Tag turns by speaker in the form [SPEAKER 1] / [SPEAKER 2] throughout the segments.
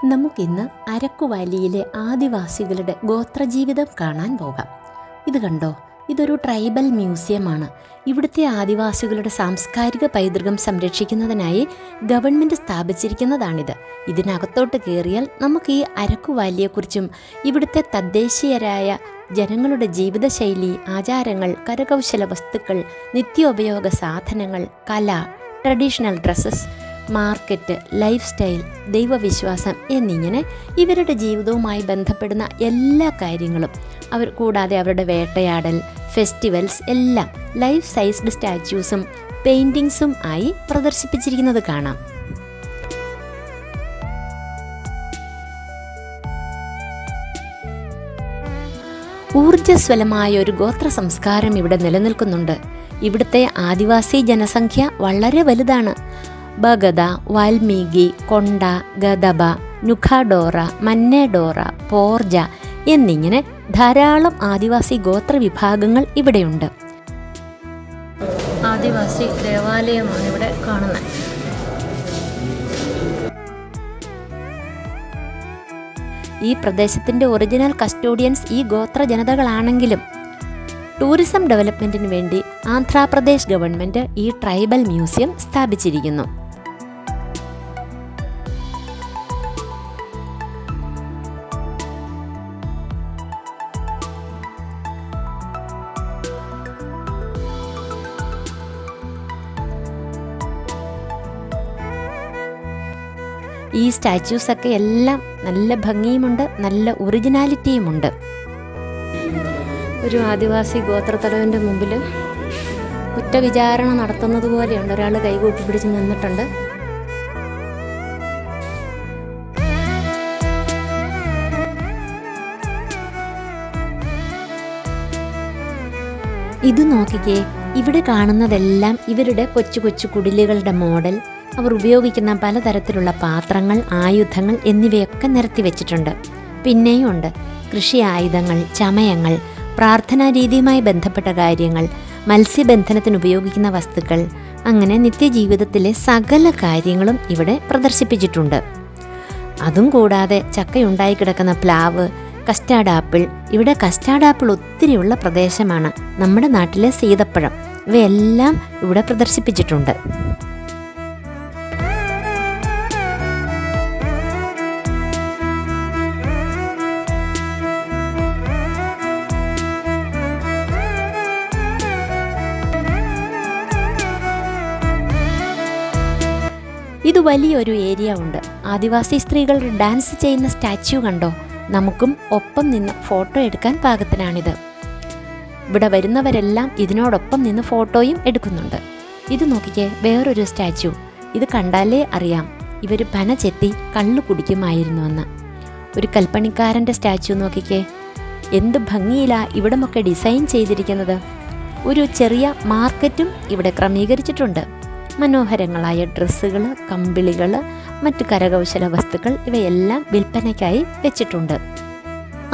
[SPEAKER 1] നമുക്കിന്ന് അരക്കുവാലിയിലെ ആദിവാസികളുടെ ഗോത്രജീവിതം കാണാൻ പോകാം. ഇത് കണ്ടോ, ഇതൊരു ട്രൈബൽ മ്യൂസിയമാണ്. ഇവിടുത്തെ ആദിവാസികളുടെ സാംസ്കാരിക പൈതൃകം സംരക്ഷിക്കുന്നതിനായി ഗവൺമെൻറ് സ്ഥാപിച്ചിരിക്കുന്നതാണിത്. ഇതിനകത്തോട്ട് കയറിയാൽ നമുക്ക് ഈ അരക്കുവാലിയെക്കുറിച്ചും ഇവിടുത്തെ തദ്ദേശീയരായ ജനങ്ങളുടെ ജീവിതശൈലി, ആചാരങ്ങൾ, കരകൗശല വസ്തുക്കൾ, നിത്യോപയോഗ സാധനങ്ങൾ, കല, traditional dresses, market, lifestyle, ദൈവവിശ്വാസം എന്നിങ്ങനെ ഇവരുടെ ജീവിതവുമായി ബന്ധപ്പെടുന്ന എല്ലാ കാര്യങ്ങളും കൂടാതെ അവരുടെ വേട്ടയാടൽ, ഫെസ്റ്റിവൽസ് എല്ലാം ലൈഫ് സൈസ്ഡ് സ്റ്റാച്യൂസും പെയിൻറ്റിങ്സും ആയി പ്രദർശിപ്പിച്ചിരിക്കുന്നത് കാണാം. ഊർജ്ജസ്വലമായ ഒരു ഗോത്ര സംസ്കാരം ഇവിടെ നിലനിൽക്കുന്നുണ്ട്. ഇവിടുത്തെ ആദിവാസി ജനസംഖ്യ വളരെ വലുതാണ്. ബഗദ, വാൽമീകി, കൊണ്ട, ഗദബ, നുഖാഡോറ, മന്നേഡോറ, പോർജ എന്നിങ്ങനെ ധാരാളം ആദിവാസി ഗോത്ര വിഭാഗങ്ങൾ ഇവിടെയുണ്ട്. ആദിവാസി ദേവാലയമാണ് ഇവിടെ കാണുന്നത്. ഈ പ്രദേശത്തിൻ്റെ ഒറിജിനൽ കസ്റ്റോഡിയൻസ് ഈ ഗോത്ര ജനതകളാണെങ്കിലും ടൂറിസം ഡെവലപ്മെൻറ്റിന് വേണ്ടി ആന്ധ്രാപ്രദേശ് ഗവൺമെൻറ് ഈ ട്രൈബൽ മ്യൂസിയം സ്ഥാപിച്ചിരിക്കുന്നു. ഈ സ്റ്റാച്യൂസൊക്കെ എല്ലാം നല്ല ഭംഗിയുമുണ്ട്, നല്ല ഒറിജിനാലിറ്റിയുമുണ്ട്. ഒരു ആദിവാസി ഗോത്രത്തലവൻ്റെ മുമ്പിൽ കുറ്റവിചാരണ നടത്തുന്നത് പോലെയുണ്ട്. ഒരാൾ കൈകൂപ്പി പിടിച്ച് നിന്നിട്ടുണ്ട്. ഇത് നോക്കിക്കേ, ഇവിടെ കാണുന്നതെല്ലാം ഇവരുടെ കൊച്ചു കൊച്ചു കുടിലുകളുടെ മോഡൽ. അവർ ഉപയോഗിക്കുന്ന പലതരത്തിലുള്ള പാത്രങ്ങൾ, ആയുധങ്ങൾ എന്നിവയൊക്കെ നിരത്തി വെച്ചിട്ടുണ്ട്. പിന്നെയും ഉണ്ട് കൃഷി ആയുധങ്ങൾ, ചമയങ്ങൾ, പ്രാർത്ഥനാ രീതിയുമായി ബന്ധപ്പെട്ട കാര്യങ്ങൾ, മത്സ്യബന്ധനത്തിന് ഉപയോഗിക്കുന്ന വസ്തുക്കൾ, അങ്ങനെ നിത്യജീവിതത്തിലെ സകല കാര്യങ്ങളും ഇവിടെ പ്രദർശിപ്പിച്ചിട്ടുണ്ട്. അതും കൂടാതെ ചക്കയുണ്ടായി കിടക്കുന്ന പ്ലാവ്, കസ്റ്റാർഡ് ആപ്പിൾ. ഇവിടെ കസ്റ്റാർഡ് ആപ്പിൾ ഒത്തിരിയുള്ള പ്രദേശമാണ്. നമ്മുടെ നാട്ടിലെ സീതപ്പഴം, ഇവയെല്ലാം ഇവിടെ പ്രദർശിപ്പിച്ചിട്ടുണ്ട്. ഇത് വലിയൊരു ഏരിയ ഉണ്ട്. ആദിവാസി സ്ത്രീകൾ ഡാൻസ് ചെയ്യുന്ന സ്റ്റാച്യു കണ്ടോ? നമുക്കും ഒപ്പം നിന്ന് ഫോട്ടോ എടുക്കാൻ പാകത്തിനാണിത്. ഇവിടെ വരുന്നവരെല്ലാം ഇതിനോടൊപ്പം നിന്ന് ഫോട്ടോയും എടുക്കുന്നുണ്ട്. ഇത് നോക്കിക്കേ, വേറൊരു സ്റ്റാച്യു. ഇത് കണ്ടാലേ അറിയാം ഇവർ പന ചെത്തി കള്ളു കുടിക്കുമായിരുന്നുവെന്ന്. ഒരു കൽപ്പണിക്കാരൻ്റെ സ്റ്റാച്യു നോക്കിക്കേ, എന്ത് ഭംഗിയിലാ ഇവിടമൊക്കെ ഡിസൈൻ ചെയ്തിരിക്കുന്നത്. ഒരു ചെറിയ മാർക്കറ്റും ഇവിടെ ക്രമീകരിച്ചിട്ടുണ്ട്. മനോഹരങ്ങളായ ഡ്രസ്സുകൾ, കമ്പിളികൾ, മറ്റു കരകൗശല വസ്തുക്കൾ ഇവയെല്ലാം വിൽപ്പനയ്ക്കായി വെച്ചിട്ടുണ്ട്.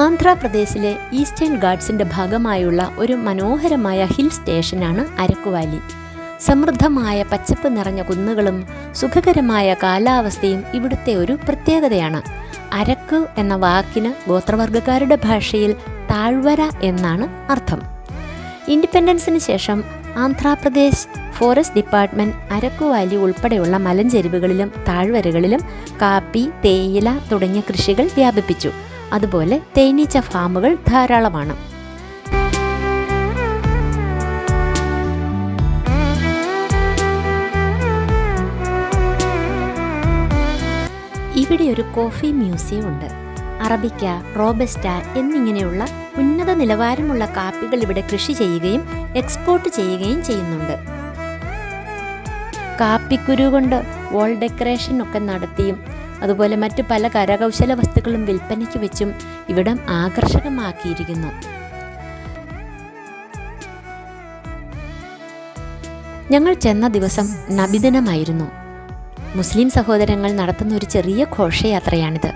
[SPEAKER 1] ആന്ധ്രാപ്രദേശിലെ ഈസ്റ്റേൺ ഗാഡ്സിൻ്റെ ഭാഗമായുള്ള ഒരു മനോഹരമായ ഹിൽ സ്റ്റേഷനാണ് അരക്കുവാലി. സമൃദ്ധമായ പച്ചപ്പ് നിറഞ്ഞ കുന്നുകളും സുഖകരമായ കാലാവസ്ഥയും ഇവിടുത്തെ ഒരു പ്രത്യേകതയാണ്. അരക്ക് എന്ന വാക്കിന് ഗോത്രവർഗക്കാരുടെ ഭാഷയിൽ താഴ്വര എന്നാണ് അർത്ഥം. ഇൻഡിപെൻഡൻസിന് ശേഷം ആന്ധ്രാപ്രദേശ് ഫോറസ്റ്റ് ഡിപ്പാർട്ട്മെൻറ്റ് അരക്കുവാലി ഉൾപ്പെടെയുള്ള മലഞ്ചെരിവുകളിലും താഴ്വരകളിലും കാപ്പി, തേയില തുടങ്ങിയ കൃഷികൾ വ്യാപിപ്പിച്ചു. അതുപോലെ തേനീച്ച ഫാമുകൾ ധാരാളമാണ്. ഇവിടെ ഒരു കോഫി മ്യൂസിയം ഉണ്ട്. അറബിക്ക, റോബസ്റ്റ എന്നിങ്ങനെയുള്ള ഉന്നത നിലവാരമുള്ള കാപ്പികൾ ഇവിടെ കൃഷി ചെയ്യുകയും എക്സ്പോർട്ട് ചെയ്യുകയും ചെയ്യുന്നുണ്ട്. കാപ്പിക്കുരു കൊണ്ട് വോൾ ഡെക്കറേഷൻ ഒക്കെ നടത്തിയും അതുപോലെ മറ്റു പല കരകൗശല വസ്തുക്കളും വിൽപ്പനയ്ക്ക് വെച്ചും ഇവിടം ആകർഷകമാക്കിയിരിക്കുന്നു. ഞങ്ങൾ ചെന്ന ദിവസം നബിദിനമായിരുന്നു. മുസ്ലിം സഹോദരങ്ങൾ നടത്തുന്ന ഒരു ചെറിയ ഘോഷയാത്രയാണിത്.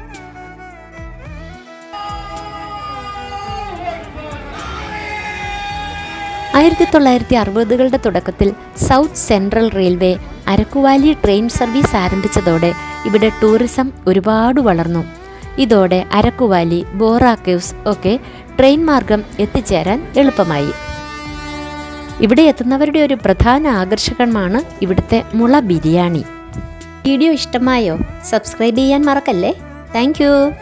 [SPEAKER 1] 1960കളുടെ തുടക്കത്തിൽ South Central Railway Araku Valley train service ആരംഭിച്ചതോടെ ഇവിടെ ടൂറിസം ഒരുപാട് വളർന്നു. ഇതോടെ അരക്കു വാലി, ബോറ കേവ്സ് ഒക്കെ ട്രെയിൻ മാർഗം എത്തിച്ചേരാൻ എളുപ്പമായി. ഇവിടെ എത്തുന്നവരുടെ ഒരു പ്രധാന ആകർഷകമാണ് ഇവിടുത്തെ മുള ബിരിയാണി. വീഡിയോ ഇഷ്ടമായോ? സബ്സ്ക്രൈബ് ചെയ്യാൻ മറക്കല്ലേ. താങ്ക്